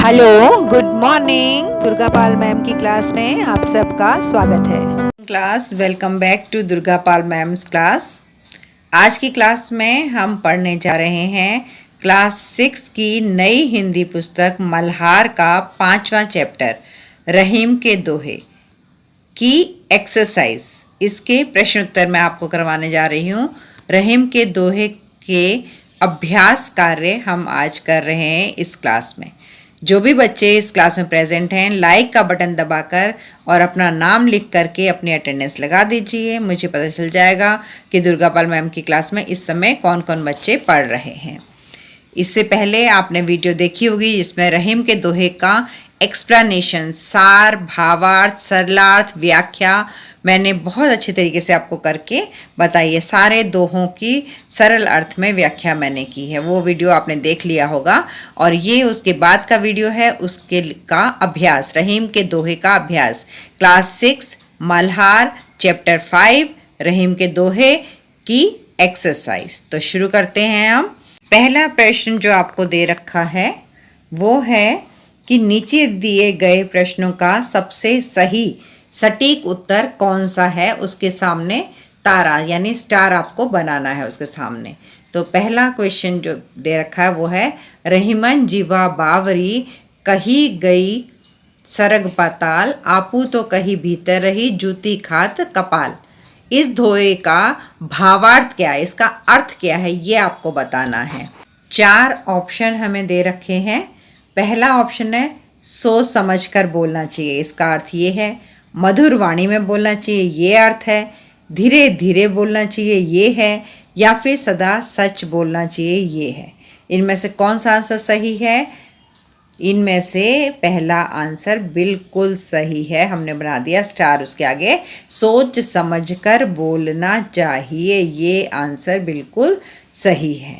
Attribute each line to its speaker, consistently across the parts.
Speaker 1: Hello, good morning. Durga Pal ma'am की class में आप सबका स्वागत है।
Speaker 2: Class welcome back to Durga Pal ma'am's class. आज की क्लास में हम पढ़ने जा रहे हैं क्लास 6 की नई हिंदी पुस्तक मल्हार का 5वां चैप्टर रहीम के दोहे की एक्सरसाइज। इसके प्रश्न उत्तर मैं आपको करवाने जा रही हूँ। रहीम के दोहे के अभ्यास कार्य हम आज कर रहे हैं इस क्लास में। जो भी बच्चे इस क्लास में प्रेजेंट हैं, लाइक का बटन दबाकर और अपना नाम लिख करके अपनी अटेंडेंस लगा दीजिए। मुझे पता चल जाएगा कि दुर्गा पाल मैम की क्लास में इस समय कौन कौन बच्चे पढ़ रहे हैं। इससे पहले आपने वीडियो देखी होगी जिसमें रहीम के दोहे का एक्सप्लेनेशन, सार, भावार्थ, सरलार्थ, व्याख्या मैंने बहुत अच्छे तरीके से आपको करके बताई है। सारे दोहों की सरल अर्थ में व्याख्या मैंने की है, वो वीडियो आपने देख लिया होगा। और ये उसके बाद का वीडियो है, उसके का अभ्यास, रहीम के दोहे का अभ्यास, क्लास 6 मल्हार चैप्टर 5 रहीम के दोहे की एक्सरसाइज। तो शुरू करते हैं हम। पहला प्रश्न जो आपको दे रखा है वो है कि नीचे दिए गए प्रश्नों का सबसे सही सटीक उत्तर कौन सा है। उसके सामने तारा यानी स्टार आपको बनाना है उसके सामने। तो पहला क्वेश्चन जो दे रखा है वो है, रहीमन जीवा बावरी कही गई सरग पाताल, आपू तो कहीं भीतर रही जूती खात कपाल। इस दोहे का भावार्थ क्या है, इसका अर्थ क्या है, ये आपको बताना है। 4 ऑप्शन हमें दे रखे हैं। पहला ऑप्शन है सोच समझकर बोलना चाहिए, इसका अर्थ ये है। मधुर वाणी में बोलना चाहिए, ये अर्थ है। धीरे धीरे बोलना चाहिए, ये है। या फिर सदा सच बोलना चाहिए, ये है। इनमें से कौन सा आंसर सही है? इनमें से पहला आंसर बिल्कुल सही है। हमने बना दिया स्टार उसके आगे, सोच समझकर बोलना चाहिए, ये आंसर बिल्कुल सही है।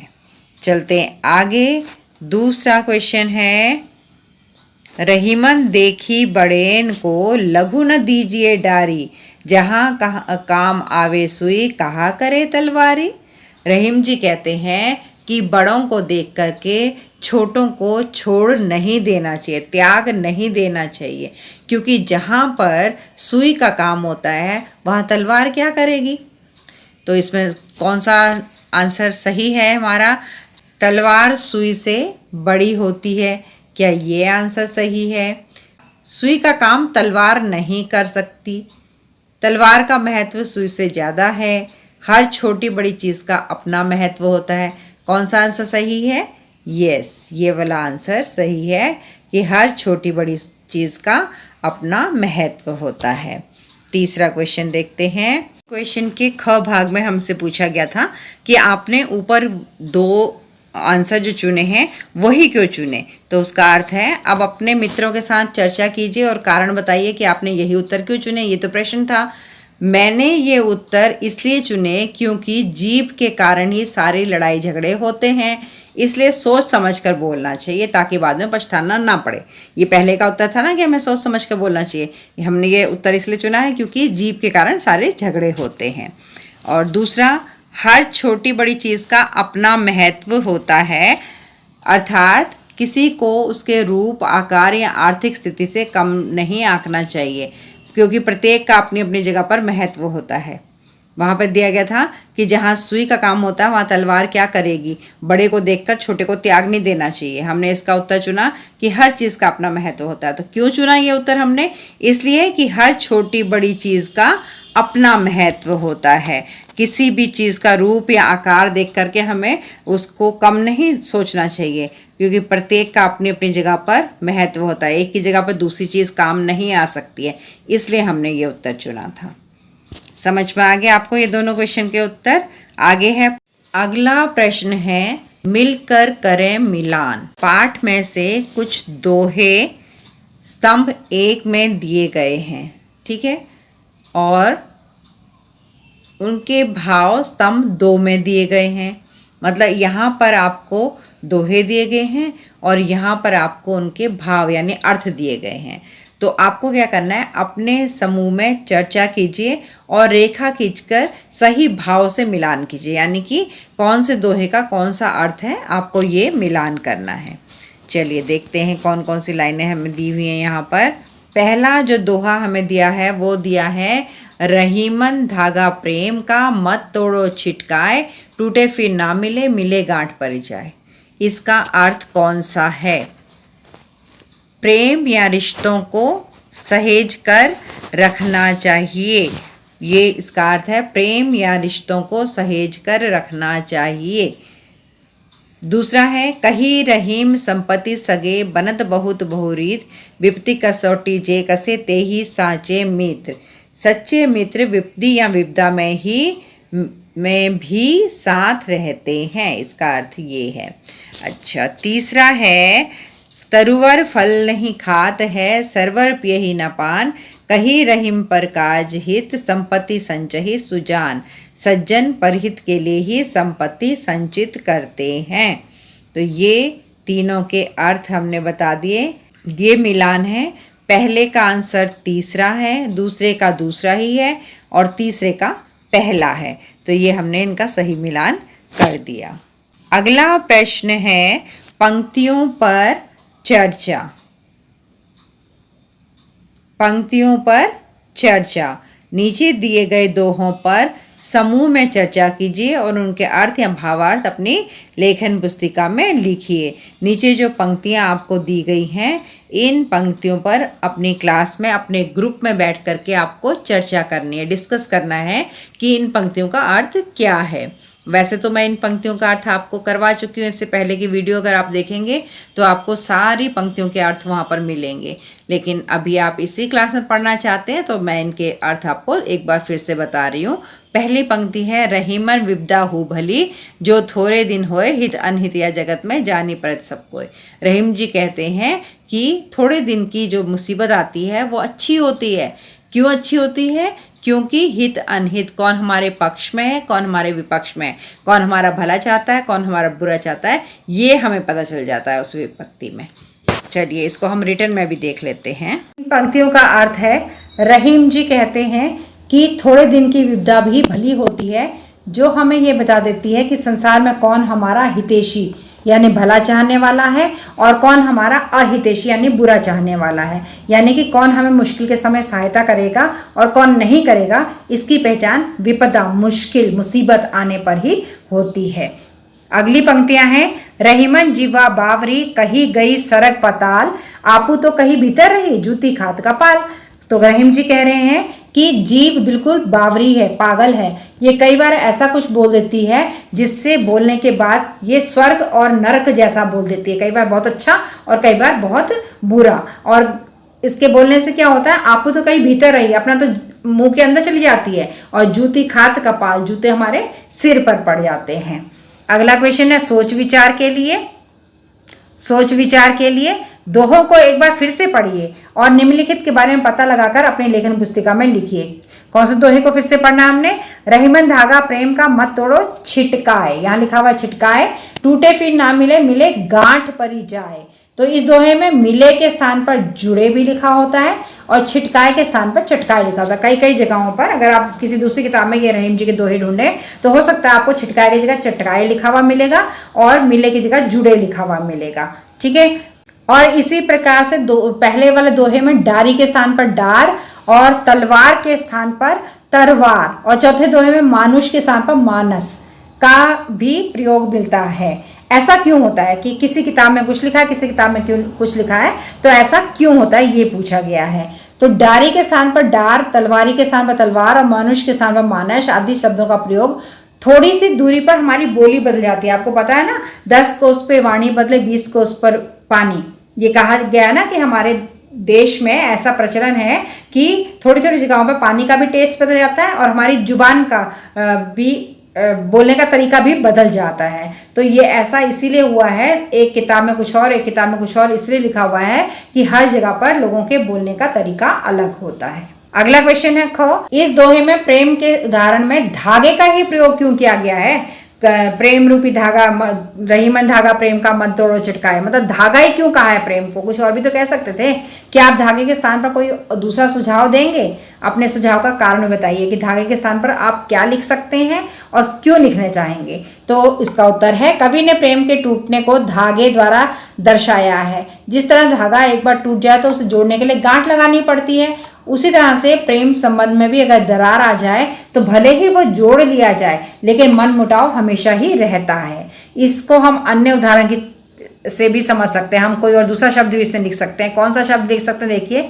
Speaker 2: चलते हैं आगे। दूसरा क्वेश्चन है, रहीमन देखी बड़ेन को लघु न दीजिए डारी, जहाँ काम आवे सुई कहा करे तलवारी। रहीम जी कहते हैं कि बड़ों को देख करके छोटों को छोड़ नहीं देना चाहिए, त्याग नहीं देना चाहिए, क्योंकि जहाँ पर सुई का काम होता है वहाँ तलवार क्या करेगी। तो इसमें कौन सा आंसर सही है हमारा? तलवार सुई से बड़ी होती है, क्या ये आंसर सही है? सुई का काम तलवार नहीं कर सकती, तलवार का महत्व सुई से ज़्यादा है। हर छोटी बड़ी चीज़ का अपना महत्व होता है। कौन सा आंसर सही है? यस, ये वाला आंसर सही है कि हर छोटी बड़ी चीज़ का अपना महत्व होता है। तीसरा क्वेश्चन देखते हैं। क्वेश्चन के ख भाग में हमसे पूछा गया था कि आपने ऊपर 2 आंसर जो चुने हैं वही क्यों चुने। तो उसका अर्थ है, अब अपने मित्रों के साथ चर्चा कीजिए और कारण बताइए कि आपने यही उत्तर क्यों चुने। ये तो प्रश्न था। मैंने ये उत्तर इसलिए चुने क्योंकि जीभ के कारण ही सारी लड़ाई झगड़े होते हैं, इसलिए सोच समझकर बोलना चाहिए ताकि बाद में पछताना ना पड़े। ये पहले का उत्तर था ना कि हमें सोच समझकर बोलना चाहिए। हमने ये उत्तर इसलिए चुना है क्योंकि जीभ के कारण सारे झगड़े होते हैं। और दूसरा, हर छोटी बड़ी चीज़ का अपना महत्व होता है, अर्थात किसी को उसके रूप, आकार या आर्थिक स्थिति से कम नहीं आंकना चाहिए, क्योंकि प्रत्येक का अपनी अपनी जगह पर महत्व होता है। वहाँ पर दिया गया था कि जहाँ सुई का काम होता है वहाँ तलवार क्या करेगी। बड़े को देखकर छोटे को त्याग नहीं देना चाहिए। हमने इसका उत्तर चुना कि हर चीज़ का अपना महत्व होता है। तो क्यों चुना ये उत्तर हमने? इसलिए कि हर छोटी बड़ी चीज़ का अपना महत्व होता है। किसी भी चीज़ का रूप या आकार देख करके हमें उसको कम नहीं सोचना चाहिए, क्योंकि प्रत्येक का अपनी अपनी जगह पर महत्व होता है। एक की जगह पर दूसरी चीज़ काम नहीं आ सकती है, इसलिए हमने ये उत्तर चुना था। समझ में आ गया आपको ये दोनों क्वेश्चन के उत्तर? आगे है अगला प्रश्न है, मिलकर करें मिलान। पाठ में से कुछ दोहे स्तंभ 1 में दिए गए हैं, ठीक है, और उनके भाव स्तंभ 2 में दिए गए हैं। मतलब यहाँ पर आपको दोहे दिए गए हैं और यहाँ पर आपको उनके भाव यानी अर्थ दिए गए हैं। तो आपको क्या करना है, अपने समूह में चर्चा कीजिए और रेखा खींचकर सही भाव से मिलान कीजिए, यानी कि कौन से दोहे का कौन सा अर्थ है आपको ये मिलान करना है। चलिए देखते हैं कौन कौन सी लाइनें हमें दी हुई हैं यहाँ पर। पहला जो दोहा हमें दिया है वो दिया है, रहीमन धागा प्रेम का, मत तोड़ो छिटकाए, टूटे फिर ना मिले, मिले गांठ परी जाए। इसका अर्थ कौन सा है? प्रेम या रिश्तों को सहेज कर रखना चाहिए, ये इसका अर्थ है। प्रेम या रिश्तों को सहेज कर रखना चाहिए। दूसरा है, कही रहीम संपत्ति सगे, बनत बहुत बहुरीत, विपत्ति कसौटी जे कसे ते ही साचे मित्र। सच्चे मित्र विपत्ति या विपदा में भी साथ रहते हैं, इसका अर्थ ये है। अच्छा, तीसरा है, तरुवर फल नहीं खात है, सरवर पिय ही न पान, कही रहीम पर काज हित, संपत्ति संचही सुजान। सज्जन परहित के लिए ही संपत्ति संचित करते हैं। तो ये तीनों के अर्थ हमने बता दिए। ये मिलान है, पहले का आंसर तीसरा है, दूसरे का दूसरा ही है और तीसरे का पहला है। तो ये हमने इनका सही मिलान कर दिया। अगला प्रश्न है, पंक्तियों पर चर्चा। पंक्तियों पर चर्चा। नीचे दिए गए दोहों पर समूह में चर्चा कीजिए और उनके अर्थ या भावार्थ अपनी लेखन पुस्तिका में लिखिए। नीचे जो पंक्तियां आपको दी गई हैं, इन पंक्तियों पर अपनी क्लास में अपने ग्रुप में बैठ करके आपको चर्चा करनी है, डिस्कस करना है कि इन पंक्तियों का अर्थ क्या है। वैसे तो मैं इन पंक्तियों का अर्थ आपको करवा चुकी हूँ, इससे पहले की वीडियो अगर आप देखेंगे तो आपको सारी पंक्तियों के अर्थ वहाँ पर मिलेंगे। लेकिन अभी आप इसी क्लास में पढ़ना चाहते हैं तो मैं इनके अर्थ आपको एक बार फिर से बता रही हूँ। पहली पंक्ति है, रहीमन विपदा हु भली, जो थोड़े दिन होए, हित अनहित या जगत में जानी परत सब कोय। रहीम जी कहते हैं कि थोड़े दिन की जो मुसीबत आती है वो अच्छी होती है। क्यों अच्छी होती है? क्योंकि हित अनहित, कौन हमारे पक्ष में है, कौन हमारे विपक्ष में है, कौन हमारा भला चाहता है, कौन हमारा बुरा चाहता है, ये हमें पता चल जाता है उस विपत्ति में। चलिए इसको हम रिटर्न में भी देख लेते हैं।
Speaker 3: इन पंक्तियों का अर्थ है, रहीम जी कहते हैं कि थोड़े दिन की विपदा भी भली होती है, जो हमें ये बता देती है कि संसार में कौन हमारा हितैषी यानी भला चाहने वाला है और कौन हमारा अहितैषी यानी बुरा चाहने वाला है। यानी कि कौन हमें मुश्किल के समय सहायता करेगा और कौन नहीं करेगा, इसकी पहचान विपदा, मुश्किल, मुसीबत आने पर ही होती है। अगली पंक्तियां हैं, रहीमन जीवा बावरी, कही गई सरग पताल, आपू तो कहीं भीतर रही, जूती खात का पाल। तो रहीम जी कह रहे हैं कि जीव बिल्कुल बावरी है, पागल है। ये कई बार ऐसा कुछ बोल देती है जिससे बोलने के बाद ये स्वर्ग और नरक जैसा बोल देती है, कई बार बहुत अच्छा और कई बार बहुत बुरा। और इसके बोलने से क्या होता है, आपको तो कहीं भीतर रही, अपना तो मुंह के अंदर चली जाती है, और जूती खात कपाल, जूते हमारे सिर पर पड़ जाते हैं। अगला क्वेश्चन है, सोच विचार के लिए। सोच विचार के लिए दोहों को एक बार फिर से पढ़िए और निम्नलिखित के बारे में पता लगाकर अपनी लेखन पुस्तिका में लिखिए। कौन से दोहे को फिर से पढ़ना हमने? रहीमन धागा प्रेम का, मत तोड़ो छिटकाए, यहाँ लिखा हुआ छिटकाए, टूटे फिर ना मिले, मिले गांठ परी जाए। तो इस दोहे में मिले के स्थान पर जुड़े भी लिखा होता है और छिटकाए के स्थान पर चटकाए लिखा होता है। कई कई जगहों पर अगर आप किसी दूसरी किताब में ये रहीम जी के दोहे ढूंढें तो हो सकता है आपको छिटकाए की जगह चटकाए लिखा हुआ मिलेगा और मिले की जगह जुड़े लिखा हुआ मिलेगा। ठीक है। और इसी प्रकार से पहले वाले दोहे में डारी के स्थान पर डार और तलवार के स्थान पर तरवार, और चौथे दोहे में मानुष के स्थान पर मानस का भी प्रयोग मिलता है। ऐसा क्यों होता है कि किसी किताब में कुछ लिखा है, किसी किताब में क्यों कुछ लिखा है, तो ऐसा क्यों होता है ये पूछा गया है। तो डारी के स्थान पर डार, तलवारी के स्थान पर तलवार और मानुष के स्थान पर मानस आदि शब्दों का प्रयोग थोड़ी सी दूरी पर हमारी बोली बदल जाती है। आपको पता है ना, 10 कोस पे वाणी बदले 20 कोस पर पानी, ये कहा गया ना कि हमारे देश में ऐसा प्रचलन है कि थोड़ी थोड़ी जगहों पर पानी का भी टेस्ट बदल जाता है और हमारी जुबान का भी बोलने का तरीका भी बदल जाता है। तो ये ऐसा इसीलिए हुआ है, एक किताब में कुछ और एक किताब में कुछ और इसलिए लिखा हुआ है कि हर जगह पर लोगों के बोलने का तरीका अलग होता है। अगला क्वेश्चन है ख, इस दोहे में प्रेम के उदाहरण में धागे का ही प्रयोग क्यों किया गया है? प्रेम रूपी धागा रहीमन धागा प्रेम का मत तोड़ो चटकाए, मतलब धागा ही क्यों कहा है प्रेम को, कुछ और भी तो कह सकते थे। क्या आप धागे के स्थान पर कोई दूसरा सुझाव देंगे? अपने सुझाव का कारण बताइए कि धागे के स्थान पर आप क्या लिख सकते हैं और क्यों लिखने चाहेंगे। तो इसका उत्तर है, कवि ने प्रेम के टूटने को धागे द्वारा दर्शाया है। जिस तरह धागा एक बार टूट जाए तो उसे जोड़ने के लिए गांठ लगानी पड़ती है, उसी तरह से प्रेम संबंध में भी अगर दरार आ जाए तो भले ही वो जोड़ लिया जाए लेकिन मन मुटाव हमेशा ही रहता है। इसको हम अन्य उदाहरण की से भी समझ सकते हैं। हम कोई और दूसरा शब्द भी इसमें लिख सकते हैं। कौन सा शब्द लिख सकते हैं? देखिए,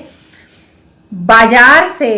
Speaker 3: बाजार से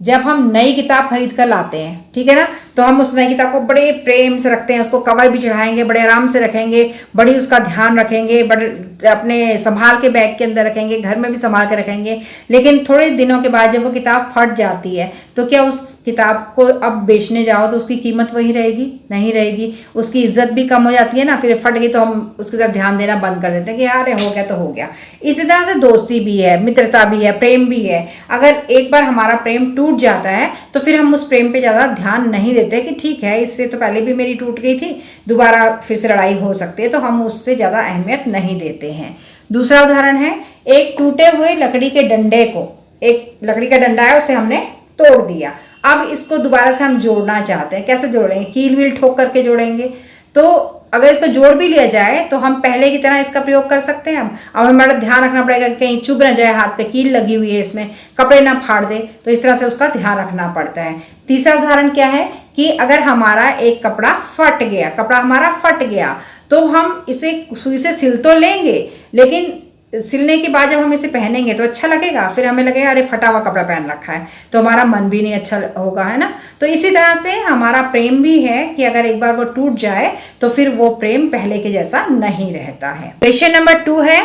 Speaker 3: जब हम नई किताब खरीद कर लाते हैं, ठीक है ना, तो हम उस नई किताब को बड़े प्रेम से रखते हैं, उसको कवर भी चढ़ाएंगे, बड़े आराम से रखेंगे, बड़ी उसका ध्यान रखेंगे, बड़े अपने संभाल के बैग के अंदर रखेंगे, घर में भी संभाल के रखेंगे। लेकिन थोड़े दिनों के बाद जब वो किताब फट जाती है तो क्या उस किताब को अब बेचने जाओ तो उसकी कीमत वही रहेगी? नहीं रहेगी, उसकी इज्जत भी कम हो जाती है ना। फिर फट गई तो हम उसकी तरफ ध्यान देना बंद कर देते हैं कि यार हो गया तो हो गया। इसी तरह से दोस्ती भी है, मित्रता भी है, प्रेम भी है। अगर एक बार हमारा प्रेम टूट जाता है तो फिर हम उस प्रेम पे ज़्यादा ध्यान नहीं देते कि ठीक है, इससे तो पहले भी मेरी टूट गई थी, दोबारा फिर से लड़ाई हो सकती है, तो हम उससे ज़्यादा अहमियत नहीं देते हैं। दूसरा उदाहरण है, एक टूटे हुए लकड़ी के डंडे को, एक लकड़ी का डंडा है उसे हमने तोड़ दिया, अब इसको दोबारा से हम जोड़ना चाहते हैं। कैसे जोड़ेंगे? कील वील ठोक करके जोड़ेंगे। तो अगर इसको जोड़ भी लिया जाए तो हम पहले की तरह इसका प्रयोग कर सकते हैं। अब हमें बड़ा ध्यान रखना पड़ेगा कि कहीं चुभ ना जाए, हाथ पे कील लगी हुई है, इसमें कपड़े ना फाड़ दे, तो इस तरह से उसका ध्यान रखना पड़ता है। तीसरा उदाहरण क्या है कि अगर हमारा एक कपड़ा फट गया, कपड़ा हमारा फट गया तो हम इसे सुई से सिल तो लेंगे, लेकिन सिलने के बाद जब हम इसे पहनेंगे तो अच्छा लगेगा, फिर हमें लगेगा अरे फटा हुआ कपड़ा पहन रखा है, तो हमारा मन भी नहीं अच्छा होगा, है ना। तो इसी तरह से हमारा प्रेम भी है कि अगर एक बार वो टूट जाए तो फिर वो प्रेम पहले के जैसा नहीं रहता है। क्वेश्चन नंबर 2 है,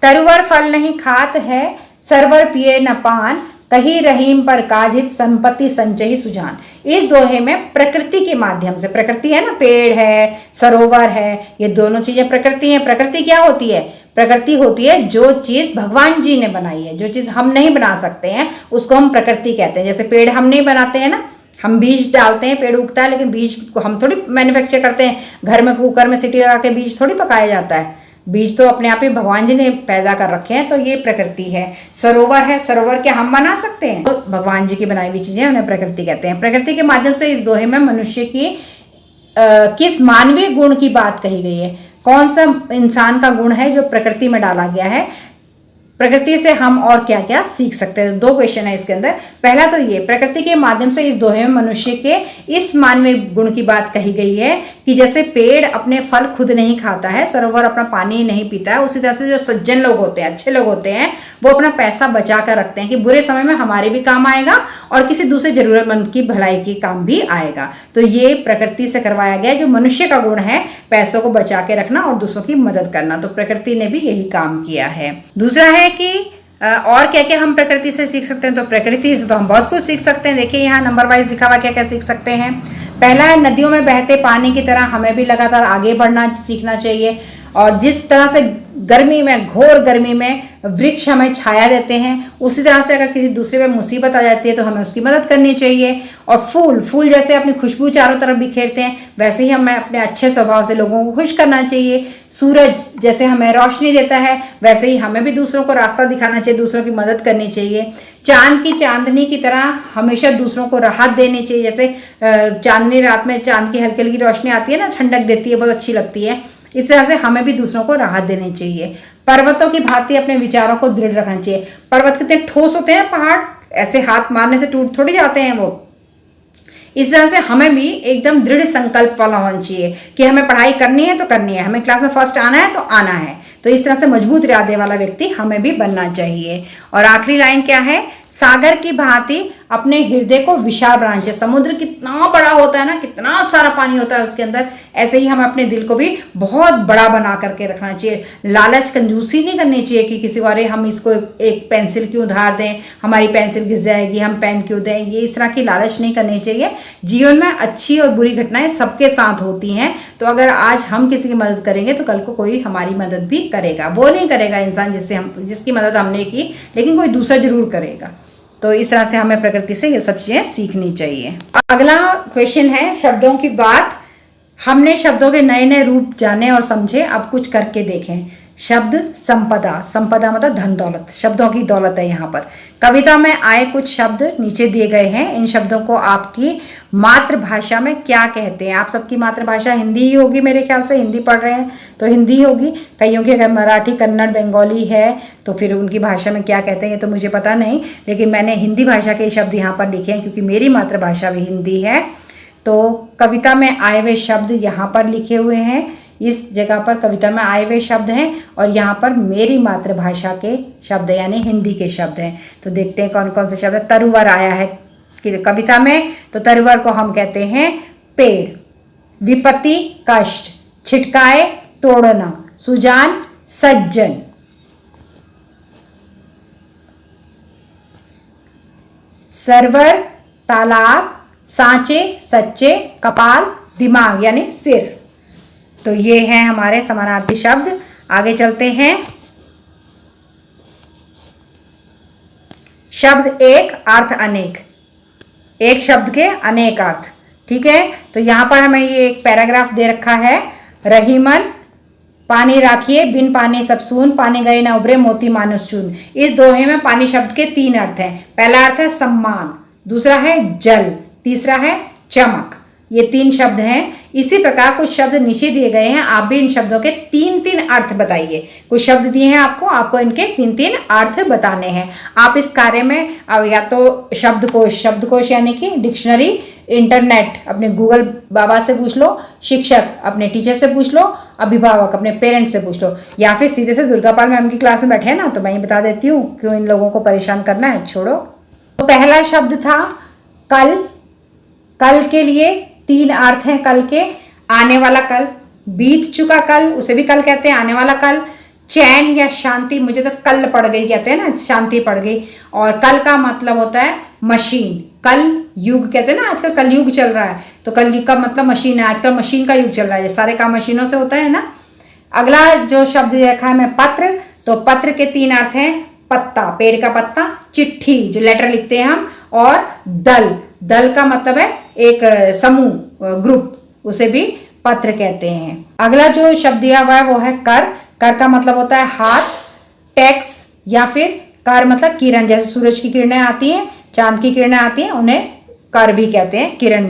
Speaker 3: तरुवर फल नहीं खात है, सरवर पिए न पान, कही रहीम पर काजित संपत्ति संचयी सुजान। इस दोहे में प्रकृति के माध्यम से, प्रकृति है ना, पेड़ है, सरोवर है, ये दोनों चीजें प्रकृति है। प्रकृति क्या होती है? प्रकृति होती है जो चीज भगवान जी ने बनाई है, जो चीज हम नहीं बना सकते हैं उसको हम प्रकृति कहते हैं। जैसे पेड़ हम नहीं बनाते हैं ना, हम बीज डालते हैं, पेड़ उगता है, लेकिन बीज को हम थोड़ी मैन्युफैक्चर करते हैं, घर में कुकर में सीटी लगा के बीज थोड़ी पकाया जाता है। बीज तो अपने आप ही भगवान जी ने पैदा कर रखे हैं, तो ये प्रकृति है। सरोवर है, सरोवर क्या हम बना सकते हैं? तो भगवान जी की बनाई हुई चीजें उन्हें प्रकृति कहते हैं। प्रकृति के माध्यम से इस दोहे में मनुष्य की किस मानवीय गुण की बात कही गई है? कौन सा इंसान का गुण है जो प्रकृति में डाला गया है? प्रकृति से हम और क्या क्या सीख सकते हैं? 2 क्वेश्चन है इसके अंदर। पहला तो ये, प्रकृति के माध्यम से इस दोहे में मनुष्य के इस मानवीय गुण की बात कही गई है कि जैसे पेड़ अपने फल खुद नहीं खाता है, सरोवर अपना पानी नहीं पीता है, उसी तरह से जो सज्जन लोग होते हैं, अच्छे लोग होते हैं, वो अपना पैसा बचा कर रखते हैं कि बुरे समय में हमारे भी काम आएगा और किसी दूसरे जरूरतमंद की भलाई के काम भी आएगा। तो ये प्रकृति से करवाया गया जो मनुष्य का गुण है, पैसों को बचा के रखना और दूसरों की मदद करना। तो प्रकृति ने भी यही काम किया है। दूसरा है कि और क्या क्या हम प्रकृति से सीख सकते हैं? तो प्रकृति से तो हम बहुत कुछ सीख सकते हैं। देखिए यहाँ नंबर वाइज लिखा हुआ क्या क्या सीख सकते हैं। पहला है, नदियों में बहते पानी की तरह हमें भी लगातार आगे बढ़ना सीखना चाहिए, और जिस तरह से गर्मी में, घोर गर्मी में वृक्ष हमें छाया देते हैं, उसी तरह से अगर किसी दूसरे पे मुसीबत आ जाती है तो हमें उसकी मदद करनी चाहिए। और फूल जैसे अपनी खुशबू चारों तरफ बिखेरते हैं, वैसे ही हमें अपने अच्छे स्वभाव से लोगों को खुश करना चाहिए। सूरज जैसे हमें रोशनी देता है, वैसे ही हमें भी दूसरों को रास्ता दिखाना चाहिए, दूसरों की मदद करनी चाहिए। चांद की चांदनी की तरह हमेशा दूसरों को राहत देनी चाहिए। जैसे चांदनी रात में चांद की हल्की हल्की रोशनी आती है ना, ठंडक देती है, बहुत अच्छी लगती है। इस तरह से हमें भी दूसरों को राहत देनी चाहिए। पर्वतों की भांति अपने विचारों को दृढ़ रखना चाहिए। पर्वत कितने ठोस होते हैं, पहाड़ ऐसे हाथ मारने से टूट थोड़ी जाते हैं वो। इस तरह से हमें भी एकदम दृढ़ संकल्प वाला होना चाहिए कि हमें पढ़ाई करनी है तो करनी है, हमें क्लास में फर्स्ट आना है तो आना है। तो इस तरह से मजबूत इरादे वाला व्यक्ति हमें भी बनना चाहिए। और आखिरी लाइन क्या है? सागर की भांति अपने हृदय को विशाल बनाना चाहिए। समुद्र कितना बड़ा होता है ना, कितना सारा पानी होता है उसके अंदर, ऐसे ही हमें अपने दिल को भी बहुत बड़ा बना करके रखना चाहिए। लालच, कंजूसी नहीं करनी चाहिए कि किसी को अरे हम इसको एक पेंसिल क्यों उधार दें, हमारी पेंसिल घिस जाएगी, हम पेन क्यों दें, ये इस तरह की लालच नहीं करनी चाहिए। जीवन में अच्छी और बुरी घटनाएं सबके साथ होती हैं, तो अगर आज हम किसी की मदद करेंगे तो कल को कोई हमारी मदद भी करेगा। वो नहीं करेगा इंसान जिसकी मदद हमने की, लेकिन कोई दूसरा जरूर करेगा। तो इस तरह से हमें प्रकृति से ये सब चीजें सीखनी चाहिए। अगला क्वेश्चन है, शब्दों की बात हमने शब्दों के नए नए रूप जाने और समझे, अब कुछ करके देखें। शब्द संपदा, संपदा मतलब धन दौलत, शब्दों की दौलत है यहाँ पर। कविता में आए कुछ शब्द नीचे दिए गए हैं। इन शब्दों को आपकी मातृभाषा में क्या कहते हैं? आप सबकी मातृभाषा हिंदी ही होगी मेरे ख्याल से, हिंदी पढ़ रहे हैं तो हिंदी होगी। कईयों की अगर मराठी, कन्नड़, बंगाली है तो फिर उनकी भाषा में क्या कहते हैं ये तो मुझे पता नहीं, लेकिन मैंने हिंदी भाषा के शब्द यहाँ पर लिखे हैं क्योंकि मेरी मातृभाषा भी हिंदी है। तो कविता में आए हुए शब्द यहाँ पर लिखे हुए हैं, इस जगह पर कविता में आए हुए शब्द हैं और यहाँ पर मेरी मातृभाषा के शब्द यानी हिंदी के शब्द हैं। तो देखते हैं कौन कौन से शब्द। तरुवर आया है कविता में, तो तरुवर को हम कहते हैं पेड़। विपत्ति कष्ट, छिटकाए तोड़ना, सुजान सज्जन। सरवर तालाब, सांचे सच्चे, कपाल दिमाग यानी सिर। तो ये हैं हमारे समानार्थी शब्द। आगे चलते हैं। शब्द एक, अर्थ अनेक। एक शब्द के अनेक अर्थ, ठीक है। तो यहाँ पर हमें ये एक पैराग्राफ दे रखा है। रहीमन पानी राखिए, बिन पानी सब सून, पानी गए ना उभरे मोती मानुष चून। इस दोहे में पानी शब्द के 3 अर्थ हैं। पहला अर्थ है सम्मान, दूसरा है जल, तीसरा है चमक। ये 3 शब्द हैं। इसी प्रकार कुछ शब्द नीचे दिए गए हैं, आप भी इन शब्दों के 3-3 अर्थ बताइए। कुछ शब्द दिए हैं आपको इनके 3-3 अर्थ बताने हैं। आप इस कार्य में अब या तो शब्दकोश यानी कि डिक्शनरी, इंटरनेट अपने गूगल बाबा से पूछ लो, शिक्षक अपने टीचर से पूछ लो, अभिभावक अपने पेरेंट्स से पूछ लो, या फिर सीधे से दुर्गा पाल मैम की क्लास में बैठे हैं ना, तो मैं ये बता देती हूँ, क्यों इन लोगों को परेशान करना है, छोड़ो। तो पहला शब्द था कल। कल के लिए 3 अर्थ हैं कल के। आने वाला कल, बीत चुका कल, उसे भी कल कहते हैं, आने वाला कल। चैन या शांति, मुझे तो कल पड़ गई कहते हैं ना, शांति पड़ गई। और कल का मतलब होता है मशीन। कल युग कहते हैं ना, आजकल कल युग चल रहा है, तो कल युग का मतलब मशीन है। आजकल मशीन का युग चल रहा है, सारे काम मशीनों से होता है ना। अगला जो शब्द देखा है मैं पत्र, तो पत्र के 3 अर्थ हैं। पत्ता, पेड़ का पत्ता, चिट्ठी जो लेटर लिखते हैं हम, और दल, दल का मतलब है एक समूह, ग्रुप, उसे भी पत्र कहते हैं। अगला जो शब्द दिया हुआ है वो है कर। कर का मतलब होता है हाथ, टैक्स, या फिर कर मतलब किरण, जैसे सूरज की किरणें आती हैं, चांद की किरणें आती हैं, उन्हें कर भी कहते हैं, किरण।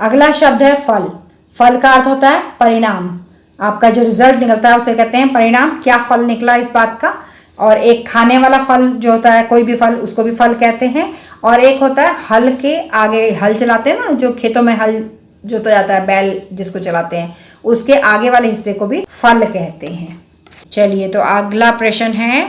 Speaker 3: अगला शब्द है फल। फल का अर्थ होता है परिणाम। आपका जो रिजल्ट निकलता है उसे कहते हैं परिणाम, क्या फल निकला इस बात का। और एक खाने वाला फल जो होता है, कोई भी फल, उसको भी फल कहते हैं। और एक होता है हल के आगे, हल चलाते हैं ना, जो खेतों में हल जोता जाता है, बैल जिसको चलाते हैं, उसके आगे वाले हिस्से को भी फल कहते हैं। चलिए, तो अगला प्रश्न है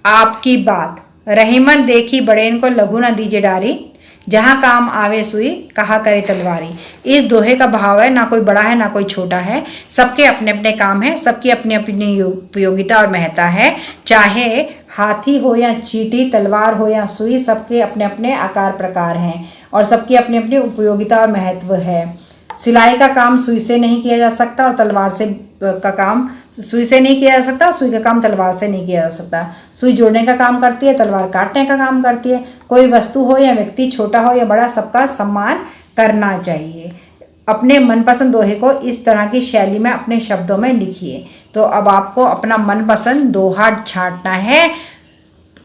Speaker 3: आपकी बात। रहीमन देखी बड़ेन को लघु न दीजिए डारी, जहाँ काम आवे सुई कहा करे तलवारी। इस दोहे का भाव है ना कोई बड़ा है ना कोई छोटा है, सबके अपने अपने काम है, सबकी अपनी अपनी उपयोगिता और महत्ता है। चाहे हाथी हो या चींटी, तलवार हो या सुई, सबके अपने अपने आकार प्रकार हैं और सबकी अपनी अपनी उपयोगिता और महत्व है। सिलाई का काम सुई से नहीं किया जा सकता और तलवार से का काम सुई से नहीं किया जा सकता और सुई का काम तलवार से नहीं किया जा सकता। सुई जोड़ने का काम करती है, तलवार काटने का काम करती है। कोई वस्तु हो या व्यक्ति, छोटा हो या बड़ा, सबका सम्मान करना चाहिए। अपने मनपसंद दोहे को इस तरह की शैली में अपने शब्दों में लिखिए। तो अब आपको अपना मनपसंद दोहा छांटना है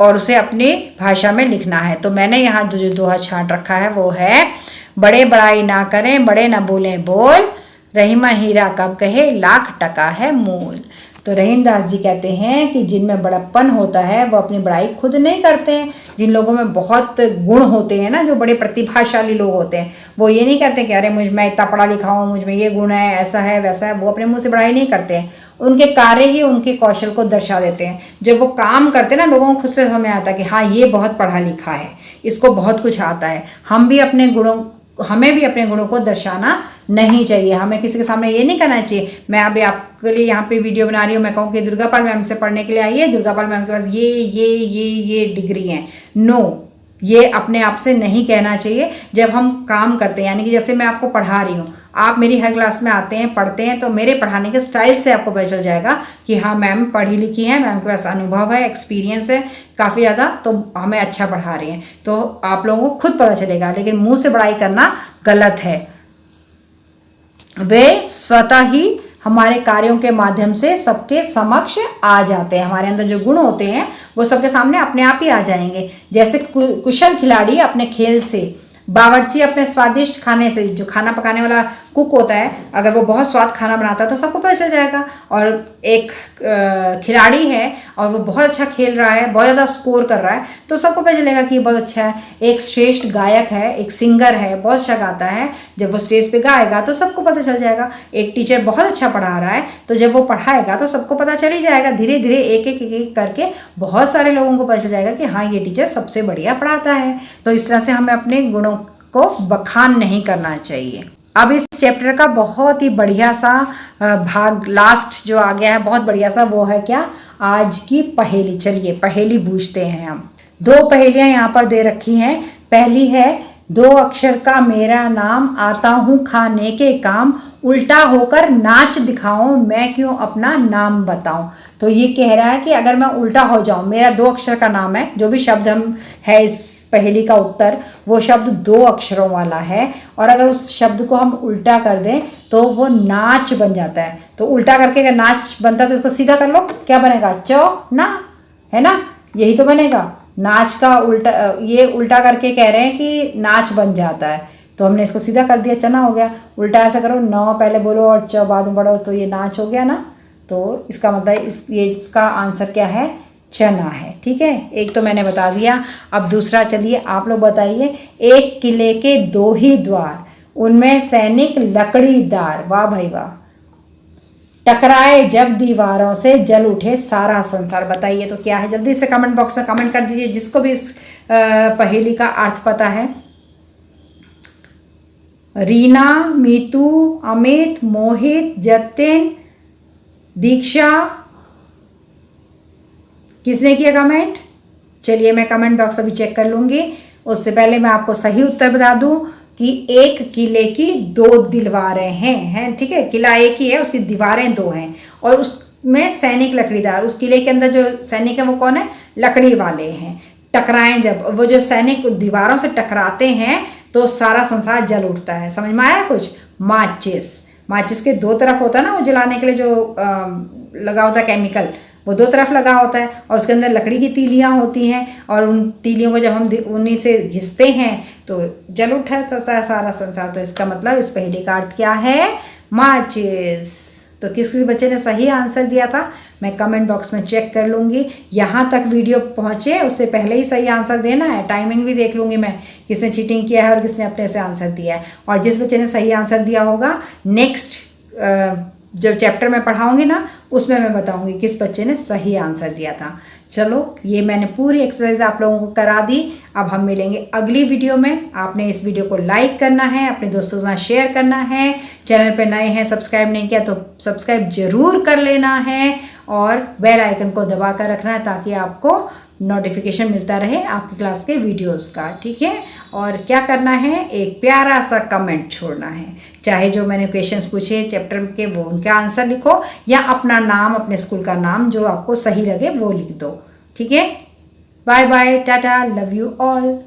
Speaker 3: और उसे अपनी भाषा में लिखना है। तो मैंने यहाँ जो दोहा छांट रखा है वो है, बड़े बड़ाई ना करें, बड़े ना बोलें बोल, रहीमा हीरा कब कहे लाख टका है मोल। तो रहीमदास जी कहते हैं कि जिनमें बड़प्पन होता है वो अपनी बड़ाई खुद नहीं करते हैं। जिन लोगों में बहुत गुण होते हैं ना, जो बड़े प्रतिभाशाली लोग होते हैं, वो ये नहीं कहते कि अरे मैं इतना पढ़ा लिखा हूँ, मुझ में ये गुण है, ऐसा है वैसा है। वो अपने मुंह से बड़ाई नहीं करते हैं, उनके कार्य ही उनके कौशल को दर्शा देते हैं। जब वो काम करते हैं ना, लोगों को खुद से समझ में आता है कि हाँ ये बहुत पढ़ा लिखा है, इसको बहुत कुछ आता है। हमें भी अपने गुणों को दर्शाना नहीं चाहिए। हमें किसी के सामने ये नहीं करना चाहिए मैं अभी आपके लिए यहाँ पे वीडियो बना रही हूँ, मैं कहूँ कि दुर्गा पाल मैम से पढ़ने के लिए आइए, दुर्गा पाल मैम के पास ये डिग्री है। नो, ये अपने आप से नहीं कहना चाहिए। जब हम काम करते हैं, यानी कि जैसे मैं आपको पढ़ा रही हूँ, आप मेरी हर क्लास में आते हैं, पढ़ते हैं, तो मेरे पढ़ाने के स्टाइल से आपको पता चल जाएगा कि हाँ मैम पढ़ी लिखी है, मैम के पास अनुभव है, एक्सपीरियंस है काफ़ी ज़्यादा, तो हमें अच्छा पढ़ा रही हैं। तो आप लोगों को खुद पता चलेगा, लेकिन मुंह से पढ़ाई करना गलत है। वे स्वतः ही हमारे कार्यों के माध्यम से सबके समक्ष आ जाते हैं। हमारे अंदर जो गुण होते हैं वो सबके सामने अपने आप ही आ जाएंगे। जैसे कुशल खिलाड़ी अपने खेल से, बावर्ची अपने स्वादिष्ट खाने से, जो खाना पकाने वाला कुक होता है अगर वो बहुत स्वाद खाना बनाता है तो सबको पता चल जाएगा। और एक खिलाड़ी है और वो बहुत अच्छा खेल रहा है, बहुत ज़्यादा स्कोर कर रहा है, तो सबको पता चलेगा कि ये बहुत अच्छा है। एक श्रेष्ठ गायक है, एक सिंगर है, बहुत अच्छा गाता है, जब वो स्टेज पे गाएगा तो सबको पता चल जाएगा। एक टीचर बहुत अच्छा पढ़ा रहा है तो जब वो पढ़ाएगा तो सबको पता चल ही जाएगा। धीरे धीरे एक एक करके बहुत सारे लोगों को पता चल जाएगा कि हाँ, ये टीचर सबसे बढ़िया पढ़ाता है। तो इस तरह से हमें अपने गुणों को बखान नहीं करना चाहिए। अब इस चैप्टर का बहुत ही बढ़िया सा भाग लास्ट जो आ गया है, बहुत बढ़िया सा, वो है क्या, आज की पहेली। चलिए पहेली पूछते हैं हम। 2 पहेलियां यहाँ पर दे रखी हैं। पहली है, 2 अक्षर का मेरा नाम, आता हूँ खाने के काम, उल्टा होकर नाच दिखाऊं, मैं क्यों अपना नाम बताऊं। तो ये कह रहा है कि अगर मैं उल्टा हो जाऊं, मेरा 2 अक्षर का नाम है, जो भी शब्द हम है इस पहेली का उत्तर, वो शब्द 2 अक्षरों वाला है, और अगर उस शब्द को हम उल्टा कर दें तो वो नाच बन जाता है। तो उल्टा करके अगर नाच बनता है तो इसको सीधा कर लो, क्या बनेगा, चौ ना, है ना, यही तो बनेगा। नाच का उल्टा, ये उल्टा करके कह रहे हैं कि नाच बन जाता है, तो हमने इसको सीधा कर दिया, चना हो गया। उल्टा ऐसा करो, नौ पहले बोलो और च बाद में पढ़ो, तो ये नाच हो गया ना। तो इसका मतलब ये इसका आंसर क्या है, चना है। ठीक है, एक तो मैंने बता दिया। अब दूसरा, चलिए आप लोग बताइए। एक किले के 2 ही द्वार, उनमें सैनिक लकड़ीदार, वाह भाई वाह, टकराए जब दीवारों से जल उठे सारा संसार। बताइए तो क्या है, जल्दी से कमेंट बॉक्स में कमेंट कर दीजिए जिसको भी इस पहेली का अर्थ पता है। रीना, मीतू, अमित, मोहित, जतिन, दीक्षा, किसने किया कमेंट? चलिए मैं कमेंट बॉक्स अभी चेक कर लूँगी। उससे पहले मैं आपको सही उत्तर बता दूं कि एक किले की 2 दीवारें हैं। ठीक है, किला एक ही है, उसकी दीवारें 2 हैं, और उसमें सैनिक लकड़ीदार। उस किले के अंदर जो सैनिक है वो कौन है, लकड़ी वाले हैं। टकराएं जब, वो जो सैनिक दीवारों से टकराते हैं तो सारा संसार जल उठता है। समझ में आया कुछ? माचिस के 2 तरफ होता है ना, वो जलाने के लिए जो लगा होता है केमिकल, वो 2 तरफ लगा होता है, और उसके अंदर लकड़ी की तीलियां होती हैं, और उन तीलियों को जब हम उन्हीं से घिसते हैं तो जल उठा सारा संसार। तो इसका मतलब इस पहेली का अर्थ क्या है, माचिस। तो किस बच्चे ने सही आंसर दिया था मैं कमेंट बॉक्स में चेक कर लूँगी। यहाँ तक वीडियो पहुँचे उससे पहले ही सही आंसर देना है। टाइमिंग भी देख लूँगी मैं, किसने चीटिंग किया है और किसने अपने से आंसर दिया है। और जिस बच्चे ने सही आंसर दिया होगा, नेक्स्ट जब चैप्टर में पढ़ाऊँगी ना, उसमें मैं बताऊँगी किस बच्चे ने सही आंसर दिया था। चलो, ये मैंने पूरी एक्सरसाइज आप लोगों को करा दी। अब हम मिलेंगे अगली वीडियो में। आपने इस वीडियो को लाइक करना है, अपने दोस्तों के साथ शेयर करना है। चैनल पे नए हैं, सब्सक्राइब नहीं किया तो सब्सक्राइब जरूर कर लेना है, और बेल आइकन को दबा कर रखना है ताकि आपको नोटिफिकेशन मिलता रहे आपकी क्लास के वीडियोस का। ठीक है, और क्या करना है, एक प्यारा सा कमेंट छोड़ना है। चाहे जो मैंने क्वेश्चंस पूछे चैप्टर के वो उनका आंसर लिखो, या अपना नाम, अपने स्कूल का नाम जो आपको सही लगे वो लिख दो। ठीक है, bye bye, tata, love you all.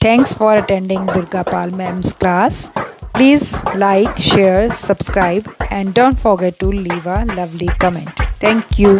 Speaker 1: Thanks for attending Durga Pal Ma'am's class. Please like, share, subscribe, and don't forget to leave a lovely comment. Thank you.